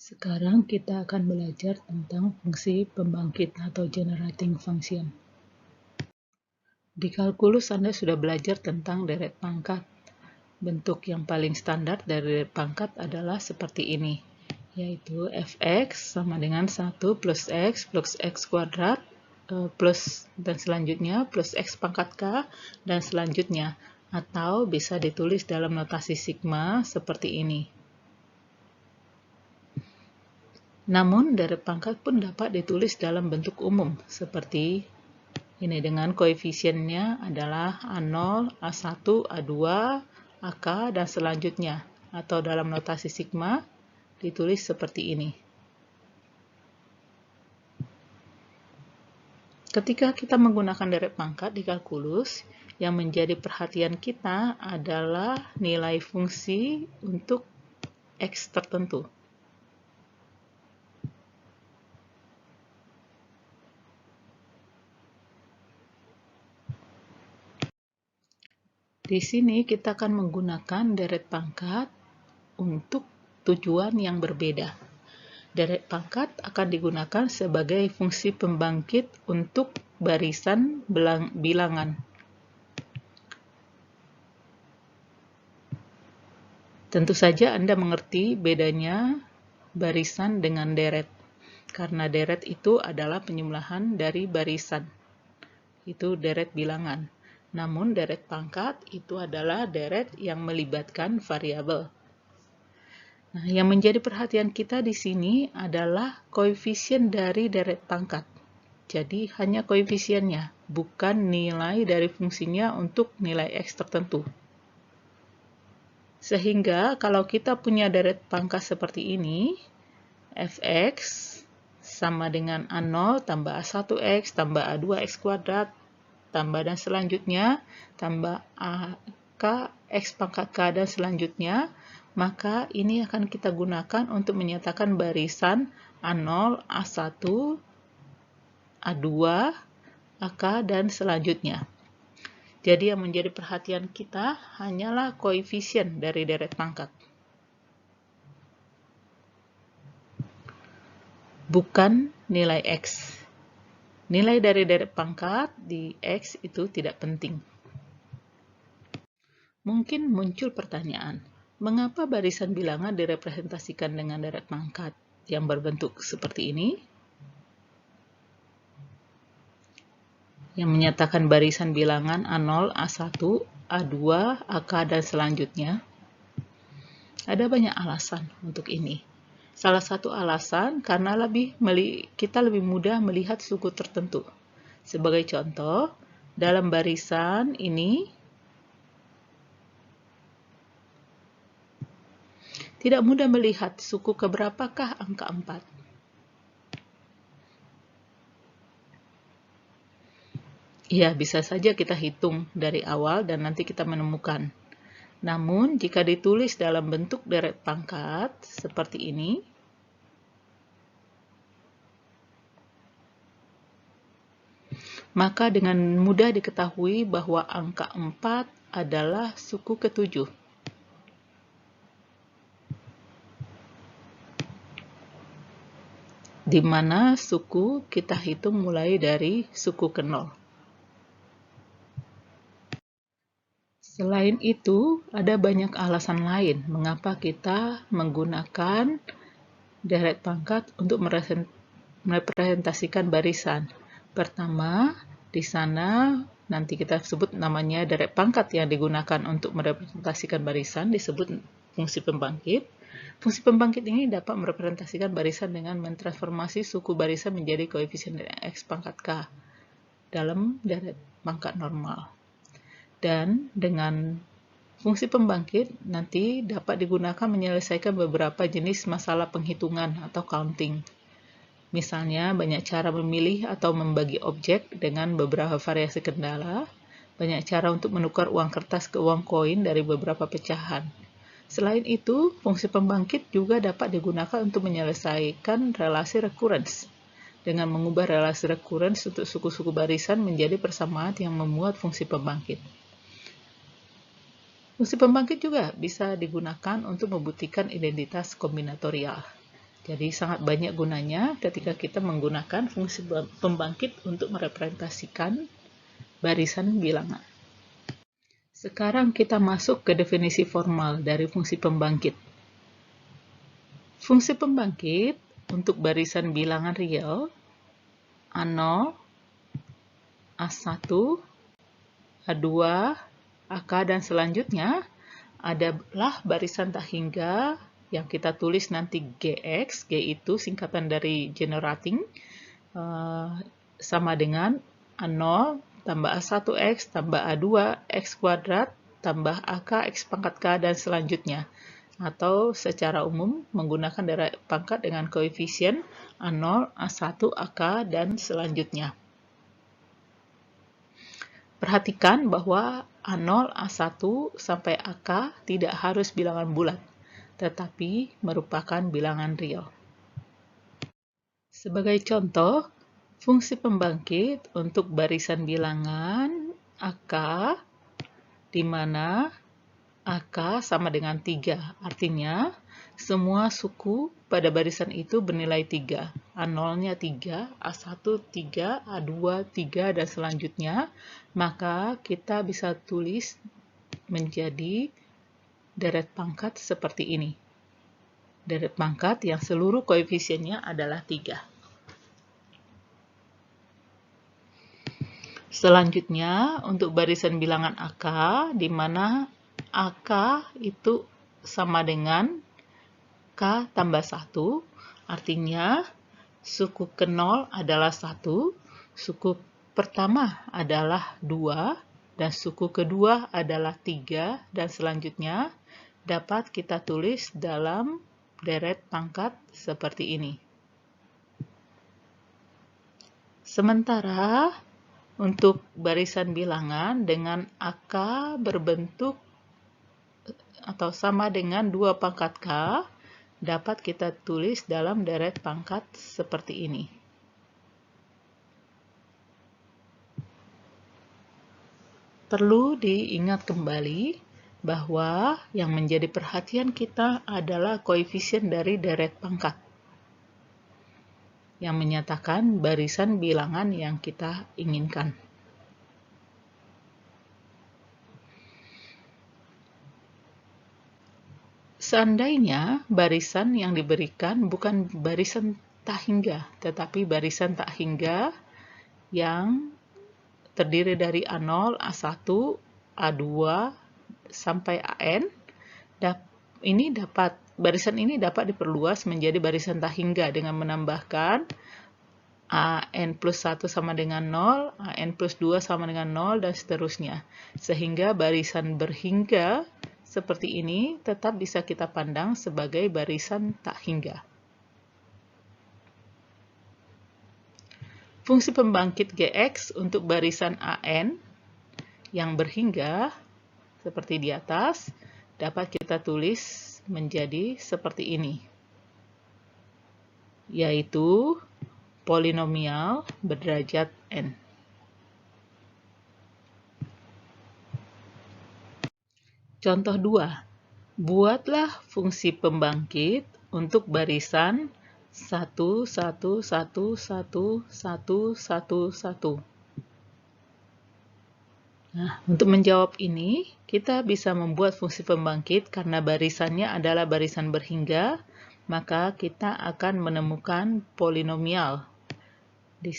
Sekarang kita akan belajar tentang fungsi pembangkit atau generating function. Di kalkulus Anda sudah belajar tentang deret pangkat. Bentuk yang paling standar dari deret pangkat adalah seperti ini, yaitu fx sama dengan 1 plus x kuadrat plus dan selanjutnya plus x pangkat k dan selanjutnya, atau bisa ditulis dalam notasi sigma seperti ini. Namun, deret pangkat pun dapat ditulis dalam bentuk umum, seperti ini dengan koefisiennya adalah A0, A1, A2, AK, dan selanjutnya, atau dalam notasi sigma ditulis seperti ini. Ketika kita menggunakan deret pangkat di kalkulus, yang menjadi perhatian kita adalah nilai fungsi untuk X tertentu. Di sini kita akan menggunakan deret pangkat untuk tujuan yang berbeda. Deret pangkat akan digunakan sebagai fungsi pembangkit untuk barisan bilangan. Tentu saja Anda mengerti bedanya barisan dengan deret, karena deret itu adalah penjumlahan dari barisan. Itu deret bilangan. Namun deret pangkat itu adalah deret yang melibatkan variabel. Nah, yang menjadi perhatian kita di sini adalah koefisien dari deret pangkat. Jadi hanya koefisiennya, bukan nilai dari fungsinya untuk nilai X tertentu. Sehingga kalau kita punya deret pangkat seperti ini, fx sama dengan A0 tambah A1x tambah A2x kuadrat tambah dan selanjutnya, tambah AK, X pangkat K dan selanjutnya, maka ini akan kita gunakan untuk menyatakan barisan A0, A1, A2, AK, dan selanjutnya. Jadi yang menjadi perhatian kita hanyalah koefisien dari deret pangkat, bukan nilai X. Nilai dari deret pangkat di X itu tidak penting. Mungkin muncul pertanyaan, mengapa barisan bilangan direpresentasikan dengan deret pangkat yang berbentuk seperti ini? Yang menyatakan barisan bilangan A0, A1, A2, AK, dan selanjutnya. Ada banyak alasan untuk ini. Salah satu alasan karena kita lebih mudah melihat suku tertentu. Sebagai contoh, dalam barisan ini tidak mudah melihat suku keberapakah angka 4. Ya, bisa saja kita hitung dari awal dan nanti kita menemukan. Namun, jika ditulis dalam bentuk deret pangkat seperti ini, maka dengan mudah diketahui bahwa angka 4 adalah suku ke-7. Di mana suku kita hitung mulai dari suku ke-0. Selain itu, ada banyak alasan lain mengapa kita menggunakan deret pangkat untuk merepresentasikan barisan. Pertama, di sana nanti kita sebut namanya deret pangkat yang digunakan untuk merepresentasikan barisan disebut fungsi pembangkit. Fungsi pembangkit ini dapat merepresentasikan barisan dengan mentransformasi suku barisan menjadi koefisien X pangkat K dalam deret pangkat normal. Dan dengan fungsi pembangkit nanti dapat digunakan menyelesaikan beberapa jenis masalah penghitungan atau counting. Misalnya, banyak cara memilih atau membagi objek dengan beberapa variasi kendala, banyak cara untuk menukar uang kertas ke uang koin dari beberapa pecahan. Selain itu, fungsi pembangkit juga dapat digunakan untuk menyelesaikan relasi recurrence, dengan mengubah relasi recurrence untuk suku-suku barisan menjadi persamaan yang memuat fungsi pembangkit. Fungsi pembangkit juga bisa digunakan untuk membuktikan identitas kombinatorial. Jadi sangat banyak gunanya ketika kita menggunakan fungsi pembangkit untuk merepresentasikan barisan bilangan. Sekarang kita masuk ke definisi formal dari fungsi pembangkit. Fungsi pembangkit untuk barisan bilangan real A0, A1, A2, AK, dan selanjutnya adalah barisan tak hingga yang kita tulis nanti GX. G itu singkatan dari generating, sama dengan A0 tambah A1X tambah A2 X kuadrat tambah AK X pangkat K dan selanjutnya. Atau secara umum menggunakan deret pangkat dengan koefisien A0, A1, AK, dan selanjutnya. Perhatikan bahwa A0, A1, sampai AK tidak harus bilangan bulat, tetapi merupakan bilangan real. Sebagai contoh, fungsi pembangkit untuk barisan bilangan AK, di mana AK sama dengan 3. Artinya, semua suku pada barisan itu bernilai 3. A0-nya 3, A1 3, A2 3, dan selanjutnya. Maka kita bisa tulis menjadi deret pangkat seperti ini. Deret pangkat yang seluruh koefisiennya adalah 3. Selanjutnya, untuk barisan bilangan AK, di mana AK itu sama dengan K tambah 1, artinya suku ke-0 adalah 1, suku pertama adalah 2, dan suku kedua adalah 3, dan selanjutnya dapat kita tulis dalam deret pangkat seperti ini. Sementara untuk barisan bilangan dengan AK berbentuk atau sama dengan 2 pangkat K, dapat kita tulis dalam deret pangkat seperti ini. Perlu diingat kembali bahwa yang menjadi perhatian kita adalah koefisien dari deret pangkat yang menyatakan barisan bilangan yang kita inginkan. Seandainya barisan yang diberikan bukan barisan tak hingga, tetapi barisan tak hingga yang terdiri dari A0, A1, A2, sampai AN, barisan ini dapat diperluas menjadi barisan tak hingga dengan menambahkan AN plus 1 sama dengan 0, AN plus 2 sama dengan 0, dan seterusnya. Sehingga barisan berhingga seperti ini tetap bisa kita pandang sebagai barisan tak hingga. Fungsi pembangkit GX untuk barisan AN yang berhingga seperti di atas dapat kita tulis menjadi seperti ini, yaitu polinomial berderajat n. Contoh 2. Buatlah fungsi pembangkit untuk barisan 1, 1, 1, 1, 1, 1, 1, 1. Nah, untuk menjawab ini, kita bisa membuat fungsi pembangkit karena barisannya adalah barisan berhingga, maka kita akan menemukan polinomial. Di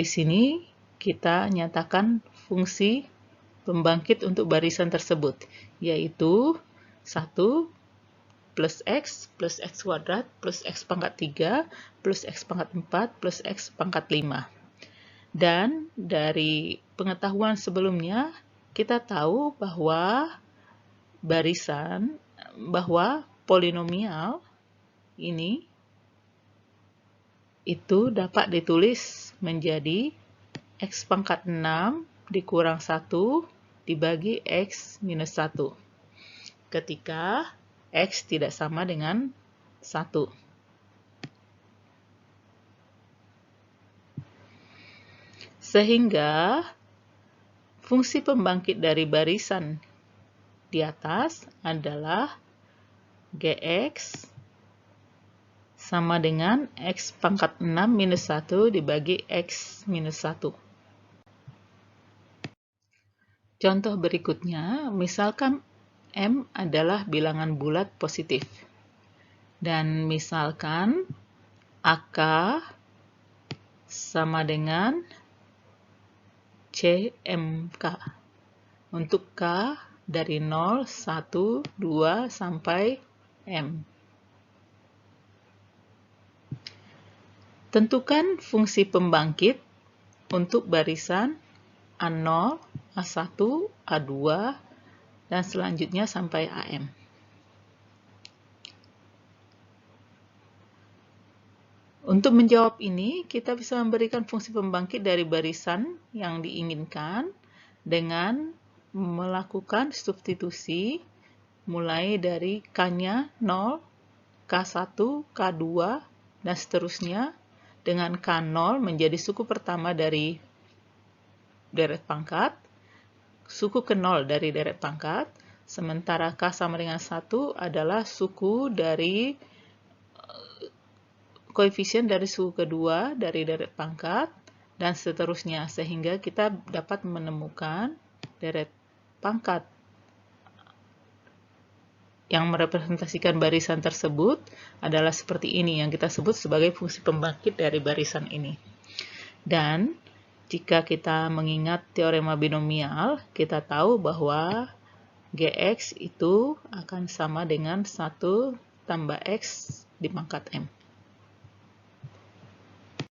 sini kita nyatakan fungsi pembangkit untuk barisan tersebut, yaitu 1 plus x kuadrat plus x pangkat 3 plus x pangkat 4 plus x pangkat 5. Dan dari pengetahuan sebelumnya, kita tahu bahwa polinomial ini itu dapat ditulis menjadi x pangkat 6 dikurang 1 dibagi x minus 1 ketika x tidak sama dengan 1. Sehingga fungsi pembangkit dari barisan di atas adalah GX sama dengan X pangkat 6 minus 1 dibagi X minus 1. Contoh berikutnya, misalkan M adalah bilangan bulat positif. Dan misalkan AK sama dengan CMK. Untuk K dari 0, 1, 2, sampai M. Tentukan fungsi pembangkit untuk barisan A0, A1, A2, dan selanjutnya sampai AM. Untuk menjawab ini, kita bisa memberikan fungsi pembangkit dari barisan yang diinginkan dengan melakukan substitusi mulai dari K-nya 0, K1, K2, dan seterusnya dengan K0 menjadi suku pertama dari deret pangkat, suku ke-0 dari deret pangkat, sementara K sama dengan 1 adalah suku dari koefisien dari suku kedua dari deret pangkat, dan seterusnya, sehingga kita dapat menemukan deret pangkat yang merepresentasikan barisan tersebut adalah seperti ini, yang kita sebut sebagai fungsi pembangkit dari barisan ini. Dan jika kita mengingat teorema binomial, kita tahu bahwa Gx itu akan sama dengan 1 tambah X di pangkat M.